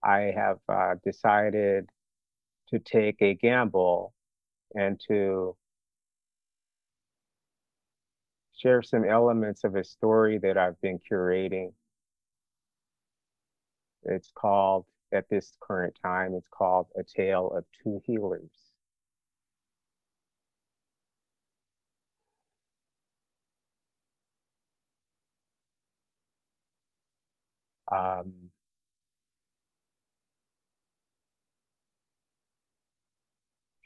I have decided to take a gamble and to share some elements of a story that I've been curating. It's called, at this current time, it's called A Tale of Two Healers. Um,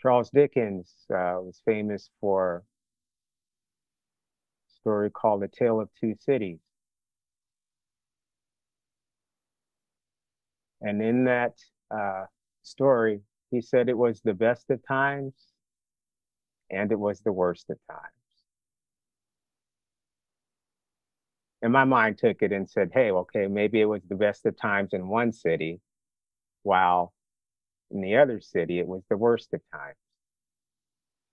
Charles Dickens was famous for a story called A Tale of Two Cities. And in that story, he said it was the best of times and it was the worst of times. And my mind took it and said, hey, okay, maybe it was the best of times in one city, while in the other city, it was the worst of times,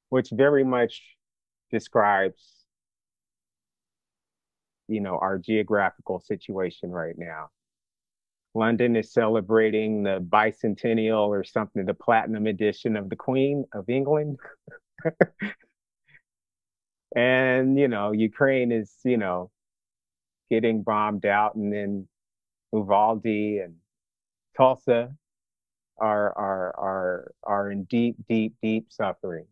which very much describes, our geographical situation right now. London is celebrating the bicentennial or something, the platinum edition of the Queen of England. And, Ukraine is, getting bombed out, and then Uvalde and Tulsa are in deep, deep, deep suffering.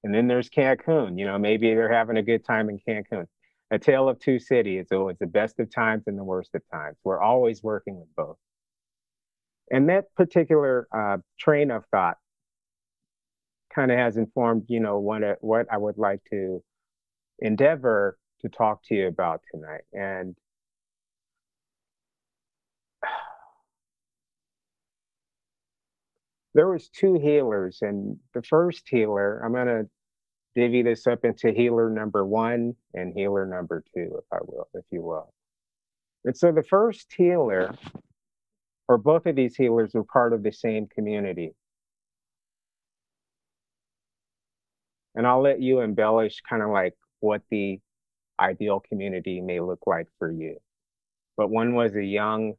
And then there's Cancun, maybe they're having a good time in Cancun. A tale of two cities. So it's the best of times and the worst of times. We're always working with both. And that particular train of thought kind of has informed, what I would like to endeavor to talk to you about tonight. And there was two healers, and the first healer, I'm going to divvy this up into healer number one and healer number two, if you will. And so the first healer, or both of these healers, were part of the same community. And I'll let you embellish kind of like what the ideal community may look like for you. But one was a young,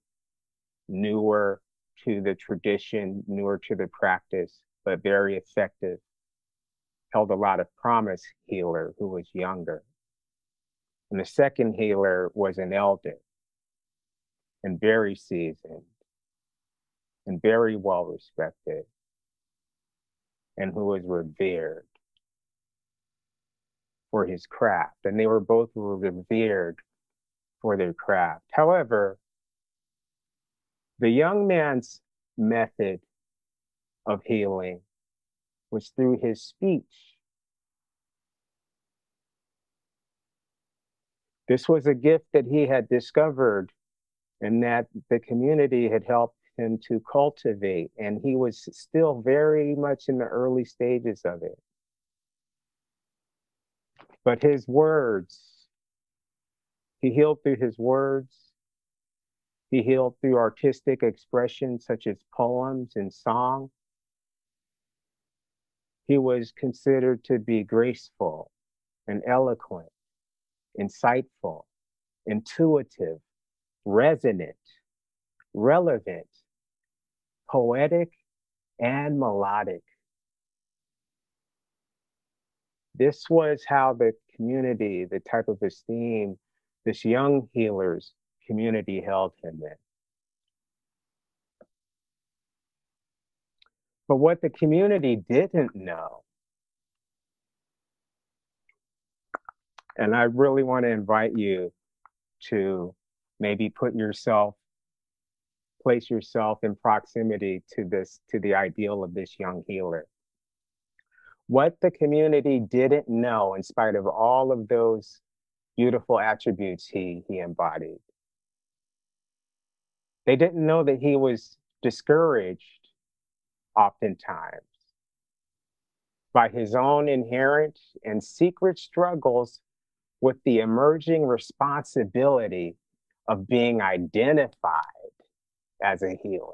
newer to the tradition, newer to the practice, but very effective, held a lot of promise healer who was younger. And the second healer was an elder and very seasoned and very well respected, and who was revered for his craft. And they were both revered for their craft. However, the young man's method of healing was through his speech. This was a gift that he had discovered and that the community had helped him to cultivate, and he was still very much in the early stages of it. But his words, he healed through his words. He healed through artistic expression such as poems and song. He was considered to be graceful and eloquent, insightful, intuitive, resonant, relevant, poetic, and melodic. This was how the community, the type of esteem this young healer's community held him in. But what the community didn't know, and I really want to invite you to maybe place yourself in proximity to the ideal of this young healer. What the community didn't know, in spite of all of those beautiful attributes he embodied, they didn't know that he was discouraged oftentimes by his own inherent and secret struggles with the emerging responsibility of being identified as a healer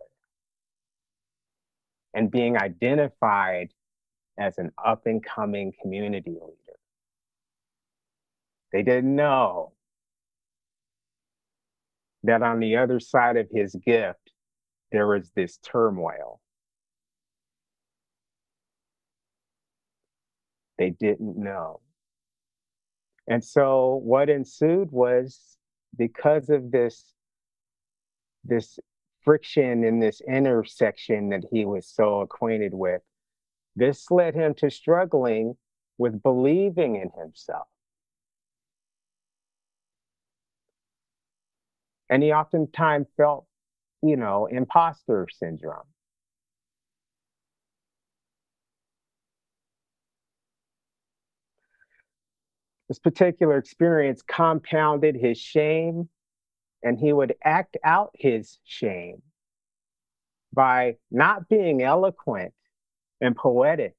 and being identified as an up-and-coming community leader. They didn't know that on the other side of his gift, there was this turmoil. They didn't know. And so what ensued was, because of this friction in this intersection that he was so acquainted with, this led him to struggling with believing in himself. And he oftentimes felt, imposter syndrome. This particular experience compounded his shame, and he would act out his shame by not being eloquent and poetic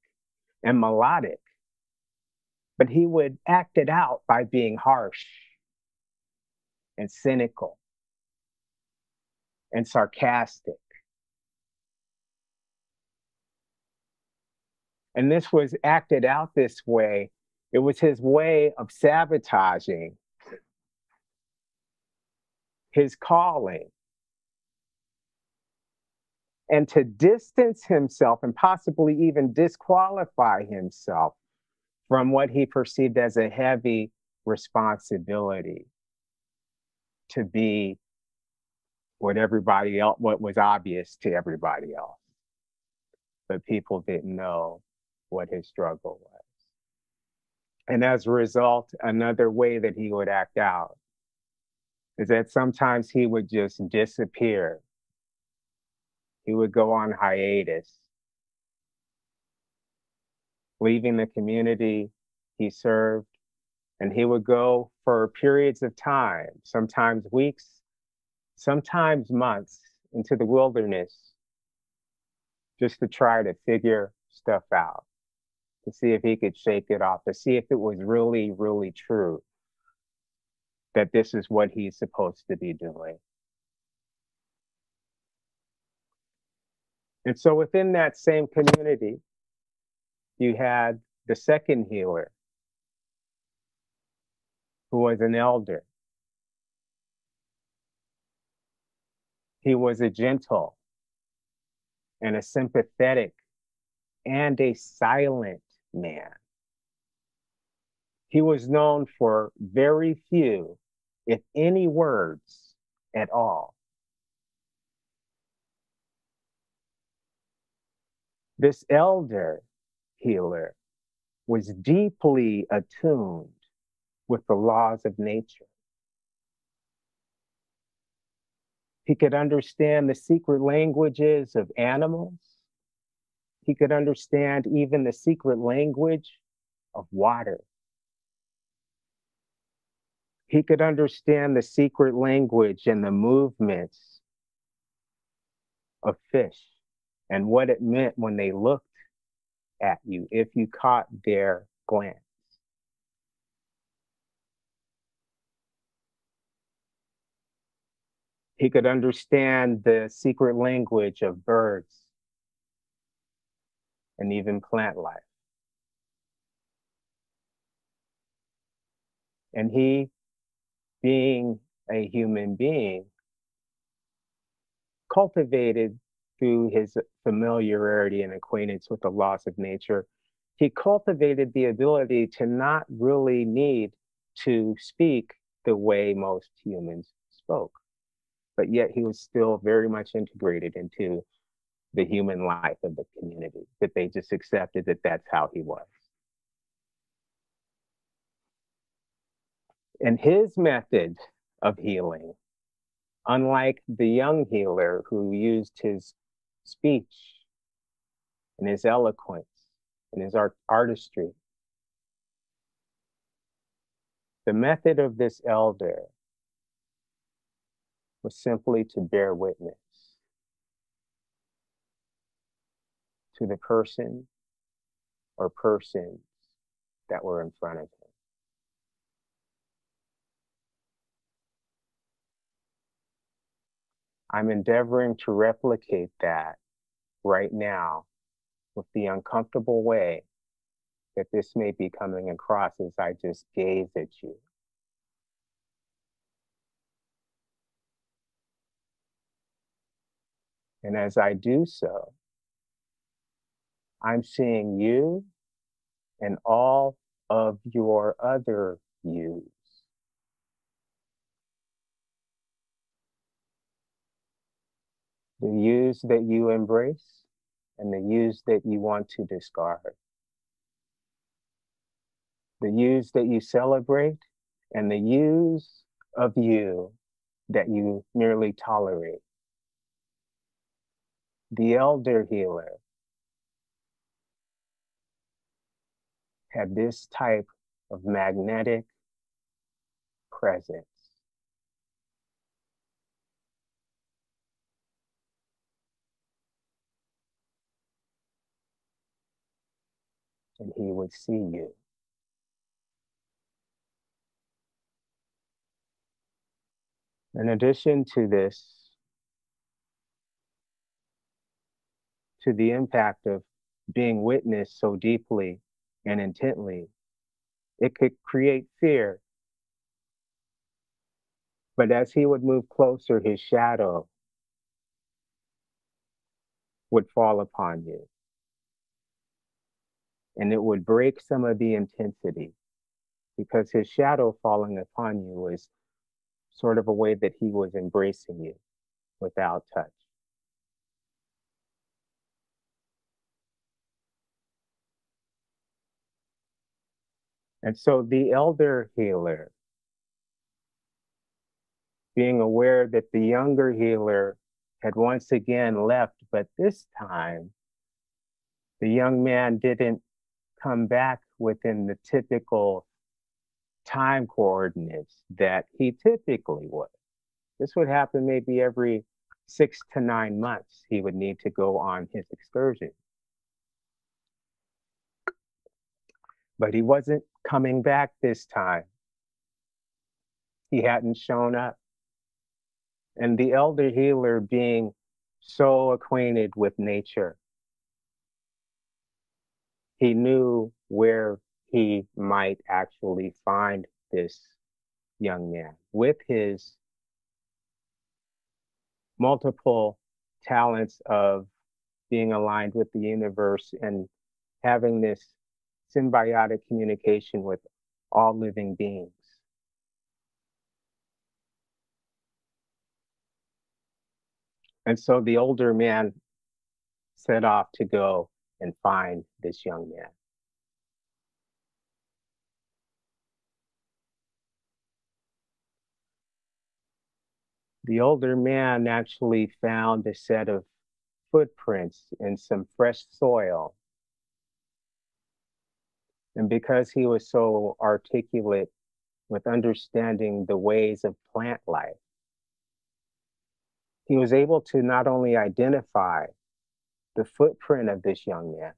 and melodic, but he would act it out by being harsh and cynical and sarcastic. And this was acted out this way. It was his way of sabotaging his calling, and to distance himself and possibly even disqualify himself from what he perceived as a heavy responsibility to be what was obvious to everybody else. But people didn't know what his struggle was. And as a result, another way that he would act out is that sometimes he would just disappear. He would go on hiatus, leaving the community he served, and he would go for periods of time, sometimes weeks, sometimes months, into the wilderness, just to try to figure stuff out, to see if he could shake it off, to see if it was really, really true that this is what he's supposed to be doing. And so within that same community, you had the second healer, who was an elder. He was a gentle and a sympathetic and a silent man. He was known for very few, if any, words at all. This elder healer was deeply attuned with the laws of nature. He could understand the secret languages of animals. He could understand even the secret language of water. He could understand the secret language and the movements of fish and what it meant when they looked at you, if you caught their glance. He could understand the secret language of birds and even plant life. And he, being a human being, cultivated through his familiarity and acquaintance with the laws of nature, he cultivated the ability to not really need to speak the way most humans spoke. But yet he was still very much integrated into the human life of the community, that they just accepted that that's how he was. And his method of healing, unlike the young healer who used his speech and his eloquence and his artistry, the method of this elder was simply to bear witness to the person or persons that were in front of him. I'm endeavoring to replicate that right now with the uncomfortable way that this may be coming across as I just gaze at you. And as I do so, I'm seeing you and all of your other yous. The yous that you embrace and the yous that you want to discard. The yous that you celebrate and the yous of you that you merely tolerate. The elder healer had this type of magnetic presence. And he would see you. In addition to this, to the impact of being witnessed so deeply and intently, it could create fear. But as he would move closer, his shadow would fall upon you. And it would break some of the intensity, because his shadow falling upon you was sort of a way that he was embracing you without touch. And so the elder healer, being aware that the younger healer had once again left, but this time the young man didn't come back within the typical time coordinates that he typically would. This would happen maybe every 6 to 9 months. He would need to go on his excursion. But he wasn't coming back this time. He hadn't shown up. And the elder healer, being so acquainted with nature, he knew where he might actually find this young man with his multiple talents of being aligned with the universe and having this symbiotic communication with all living beings. And so the older man set off to go and find this young man. The older man actually found a set of footprints in some fresh soil. And because he was so articulate with understanding the ways of plant life, he was able to not only identify the footprint of this young man,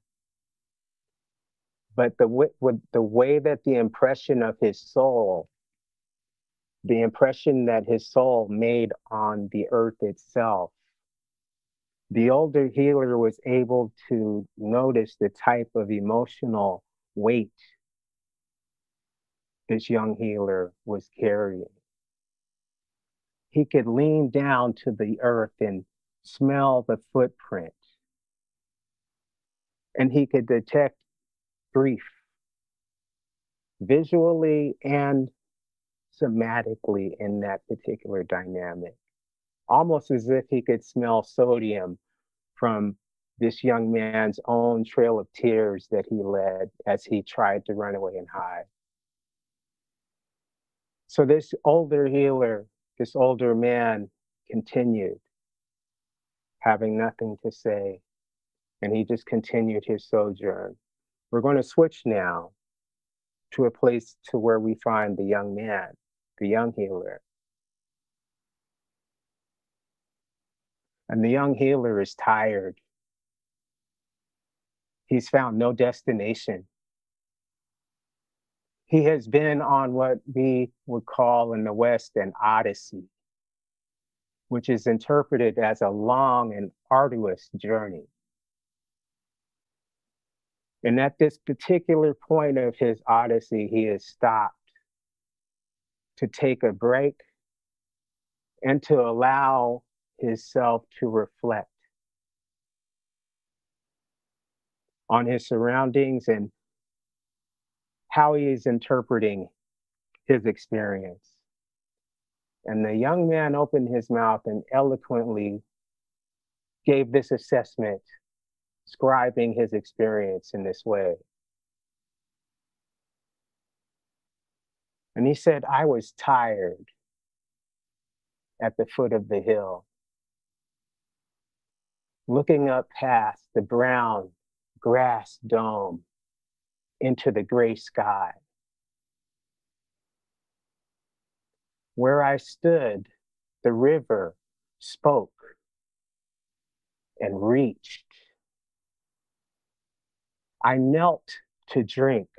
but the way that the impression of his soul, the impression that his soul made on the earth itself, the older healer was able to notice the type of emotional weight this young healer was carrying. He could lean down to the earth and smell the footprint. And he could detect grief visually and somatically in that particular dynamic, almost as if he could smell sodium from this young man's own trail of tears that he led as he tried to run away and hide. So this older healer, this older man continued, having nothing to say, and he just continued his sojourn. We're going to switch now to a place to where we find the young man, the young healer. And the young healer is tired. He's found no destination. He has been on what we would call in the West an odyssey, which is interpreted as a long and arduous journey. And at this particular point of his odyssey, he has stopped to take a break and to allow himself to reflect on his surroundings and how he is interpreting his experience. And the young man opened his mouth and eloquently gave this assessment, describing his experience in this way. And he said, I was tired at the foot of the hill, looking up past the brown grass dome into the gray sky. Where I stood, the river spoke and reached. I knelt to drink,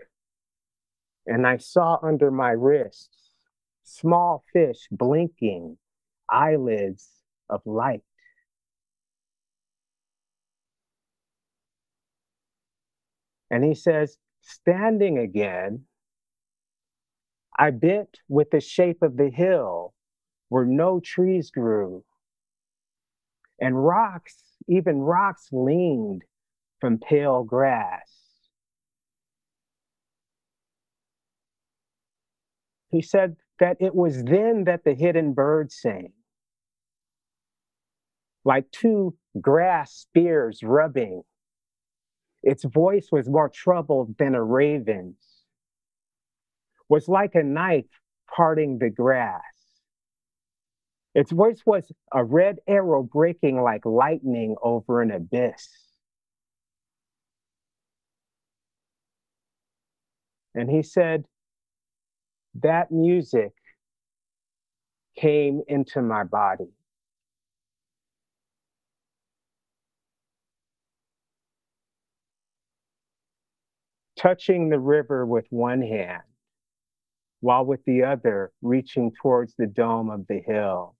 and I saw under my wrists small fish blinking eyelids of light. And he says, standing again, I bent with the shape of the hill where no trees grew, and rocks, even rocks leaned from pale grass. He said that it was then that the hidden bird sang, like two grass spears rubbing. Its voice was more troubled than a raven's, was like a knife parting the grass. Its voice was a red arrow breaking like lightning over an abyss. And he said, that music came into my body. Touching the river with one hand, while with the other reaching towards the dome of the hill.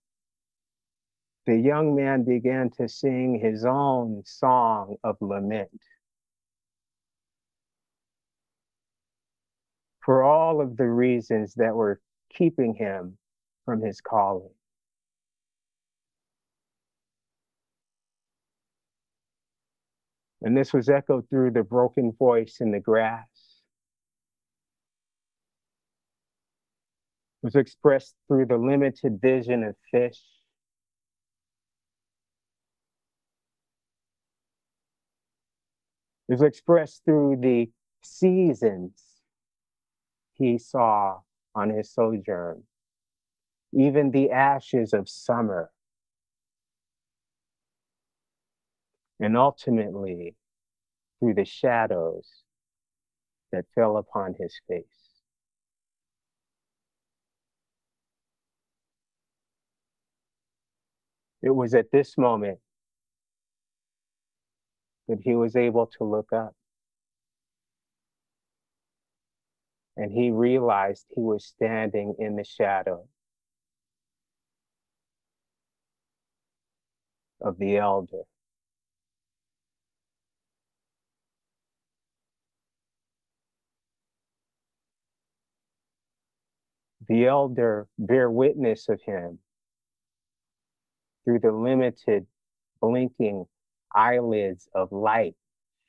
The young man began to sing his own song of lament for all of the reasons that were keeping him from his calling. And this was echoed through the broken voice in the grass. It was expressed through the limited vision of fish. It was expressed through the seasons he saw on his sojourn, even the ashes of summer, and ultimately through the shadows that fell upon his face. It was at this moment that he was able to look up. And he realized he was standing in the shadow of the elder. The elder bear witness of him through the limited blinking eyelids of light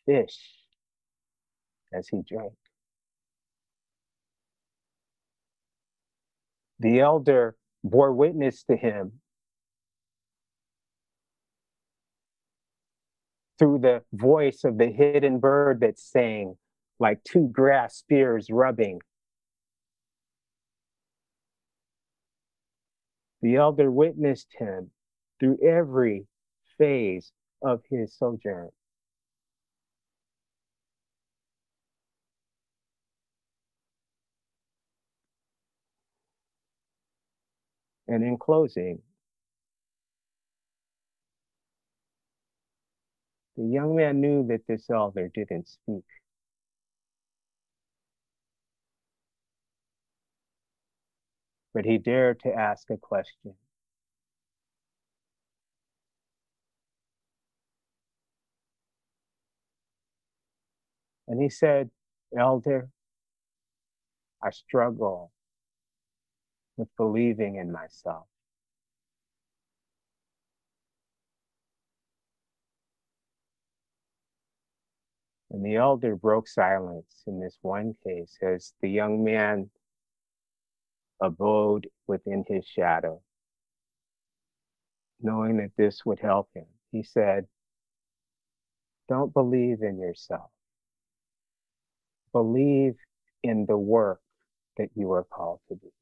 fish as he drank. The elder bore witness to him through the voice of the hidden bird that sang like two grass spears rubbing. The elder witnessed him through every phase of his sojourn. And in closing, the young man knew that this elder didn't speak. But he dared to ask a question. And he said, Elder, I struggle with believing in myself. And the elder broke silence in this one case as the young man abode within his shadow, knowing that this would help him. He said, "Don't believe in yourself. Believe in the work that you are called to do."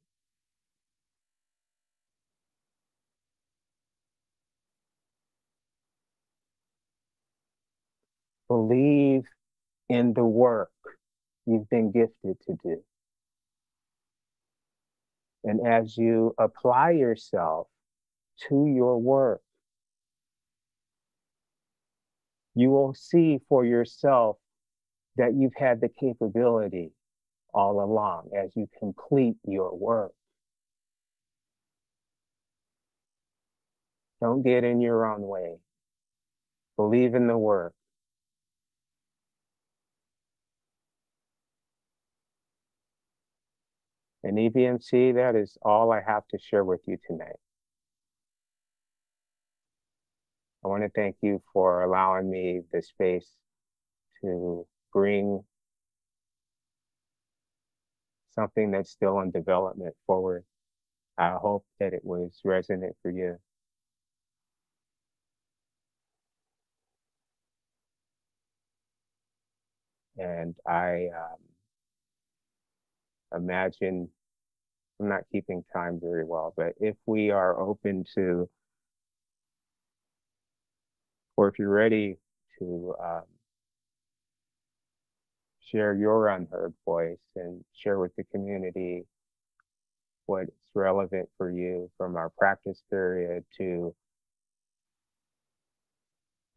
Believe in the work you've been gifted to do. And as you apply yourself to your work, you will see for yourself that you've had the capability all along as you complete your work. Don't get in your own way. Believe in the work. And EVMC, that is all I have to share with you tonight. I want to thank you for allowing me the space to bring something that's still in development forward. I hope that it was resonant for you. And I imagine, I'm not keeping time very well, but if we are open to, or if you're ready to share your unheard voice and share with the community what's relevant for you from our practice period to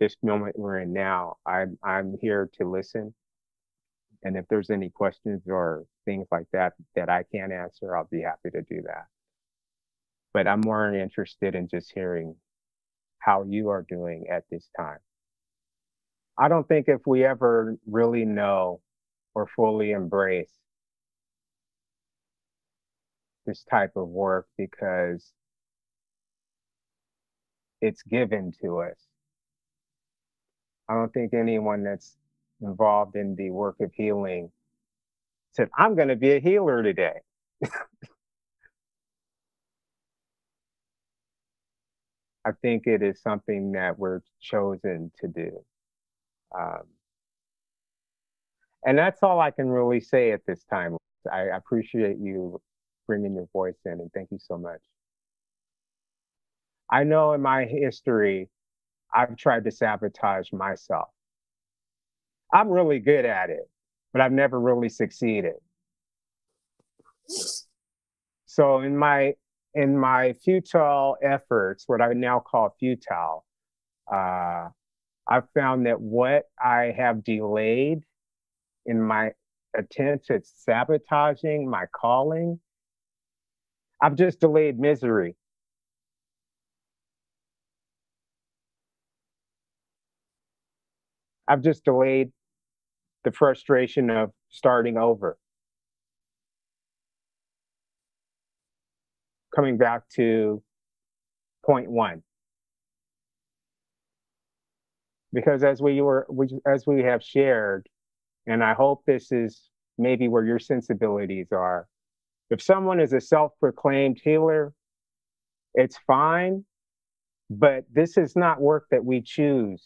this moment we're in now, I'm here to listen. And if there's any questions or things like that that I can't answer, I'll be happy to do that. But I'm more interested in just hearing how you are doing at this time. I don't think if we ever really know or fully embrace this type of work because it's given to us, I don't think anyone that's involved in the work of healing said, "I'm going to be a healer today." I think it is something that we're chosen to do. Um, and that's all I can really say at this time. I appreciate you bringing your voice in, and thank you so much. I know in my history, I've tried to sabotage myself. I'm really good at it, but I've never really succeeded. So in my futile efforts, what I now call futile, uh, I've found that what I have delayed in my attempts at sabotaging my calling, I've just delayed misery. I've just delayed the frustration of starting over, coming back to point one. Because as we have shared, and I hope this is maybe where your sensibilities are. If someone is a self-proclaimed healer, it's fine, but this is not work that we choose.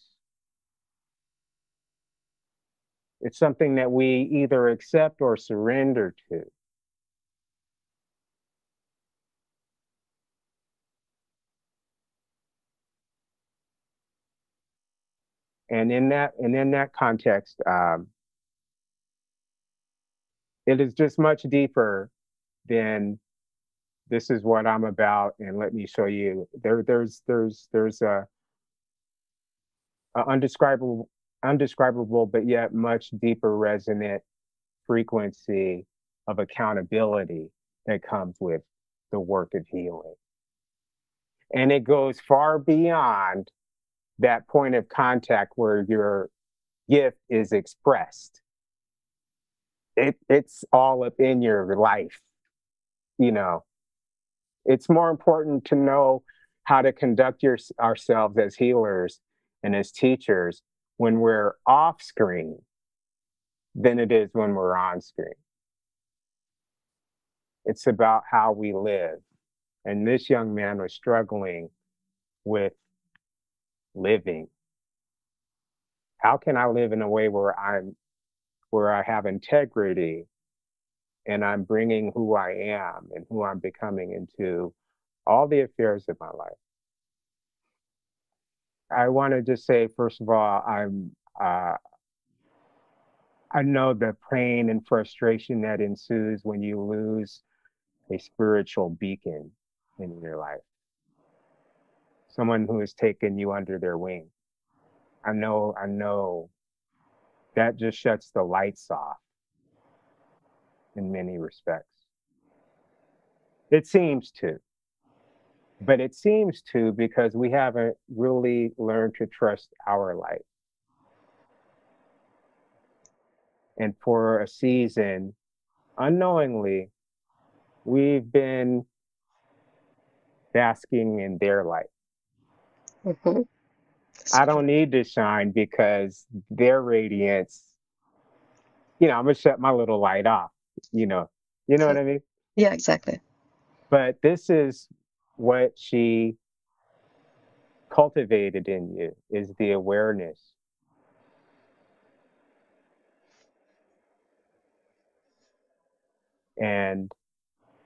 It's something that we either accept or surrender to. And in that context, it is just much deeper than this is what I'm about, and let me show you. There's a undescribable, but yet much deeper resonant frequency of accountability that comes with the work of healing. And it goes far beyond that point of contact where your gift is expressed. It's all up in your life, you know. It's more important to know how to conduct ourselves as healers and as teachers when we're off screen than it is when we're on screen. It's about how we live. And this young man was struggling with living. How can I live in a way where I have integrity and I'm bringing who I am and who I'm becoming into all the affairs of my life? I want to just say, first of all, I know the pain and frustration that ensues when you lose a spiritual beacon in your life, someone who has taken you under their wing. I know that just shuts the lights off in many respects. It seems to, but it seems to because we haven't really learned to trust our light. And for a season, unknowingly, we've been basking in their light. Mm-hmm. I don't need to shine because their radiance, I'm gonna shut my little light off, you know. You know what I mean? Yeah, exactly. But this is what she cultivated in you is the awareness. And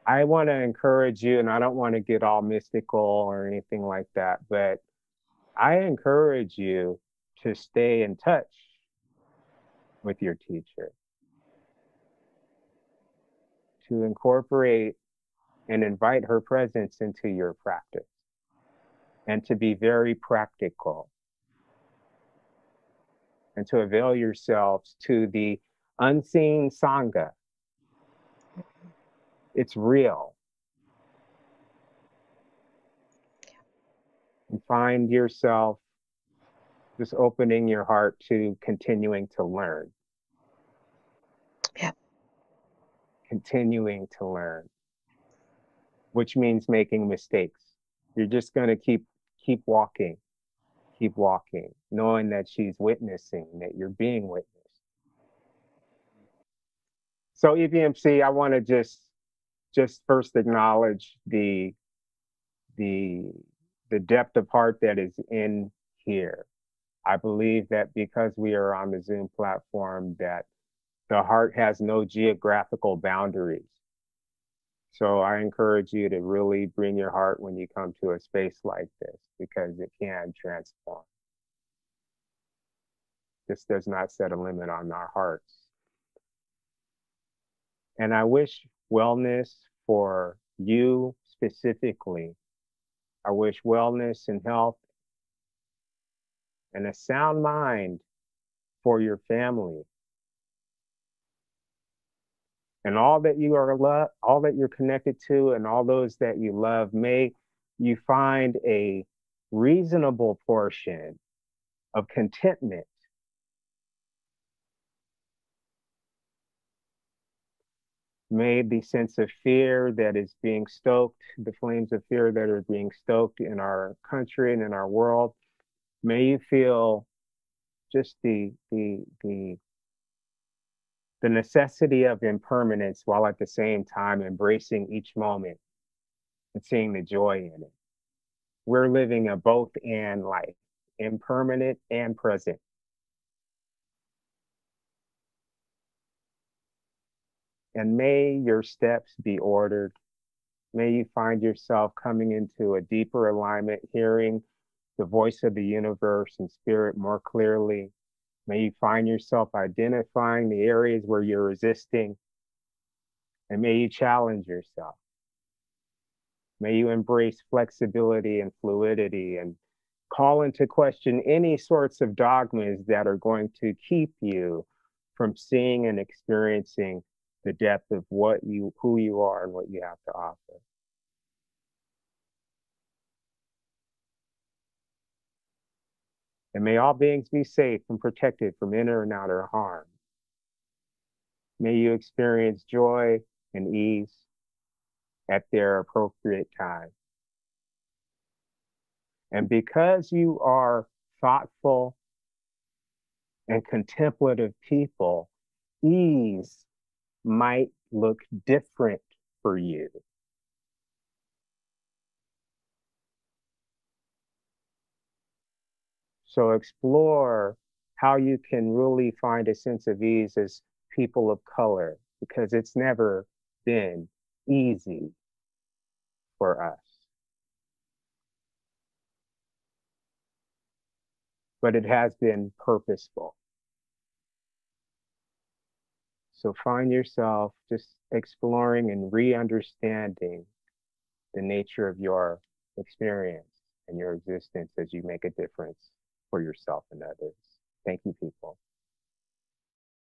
I want to encourage you, and I don't want to get all mystical or anything like that, but I encourage you to stay in touch with your teacher, to incorporate and invite her presence into your practice, and to be very practical, and to avail yourselves to the unseen Sangha. It's real. And find yourself just opening your heart to continuing to learn. Yeah. Continuing to learn, which means making mistakes. You're just going to keep walking, knowing that she's witnessing, that you're being witnessed. So EVMC, I want to just first acknowledge the the depth of heart that is in here. I believe that because we are on the Zoom platform, that the heart has no geographical boundaries. So I encourage you to really bring your heart when you come to a space like this because it can transform. This does not set a limit on our hearts. And I wish wellness for you specifically. I wish wellness and health and a sound mind for your family. And all that you are all that you're connected to and all those that you love, may you find a reasonable portion of contentment. May the sense of fear that is being stoked, the flames of fear that are being stoked in our country and in our world, may you feel just the necessity of impermanence while at the same time embracing each moment and seeing the joy in it. We're living a both and life, impermanent and present. And may your steps be ordered. May you find yourself coming into a deeper alignment, hearing the voice of the universe and spirit more clearly. May you find yourself identifying the areas where you're resisting, and may you challenge yourself. May you embrace flexibility and fluidity and call into question any sorts of dogmas that are going to keep you from seeing and experiencing the depth of who you are and what you have to offer. And may all beings be safe and protected from inner and outer harm. May you experience joy and ease at their appropriate time. And because you are thoughtful and contemplative people, ease might look different for you. So explore how you can really find a sense of ease as people of color, because it's never been easy for us, but it has been purposeful. So find yourself just exploring and re-understanding the nature of your experience and your existence as you make a difference for yourself and others. Thank you.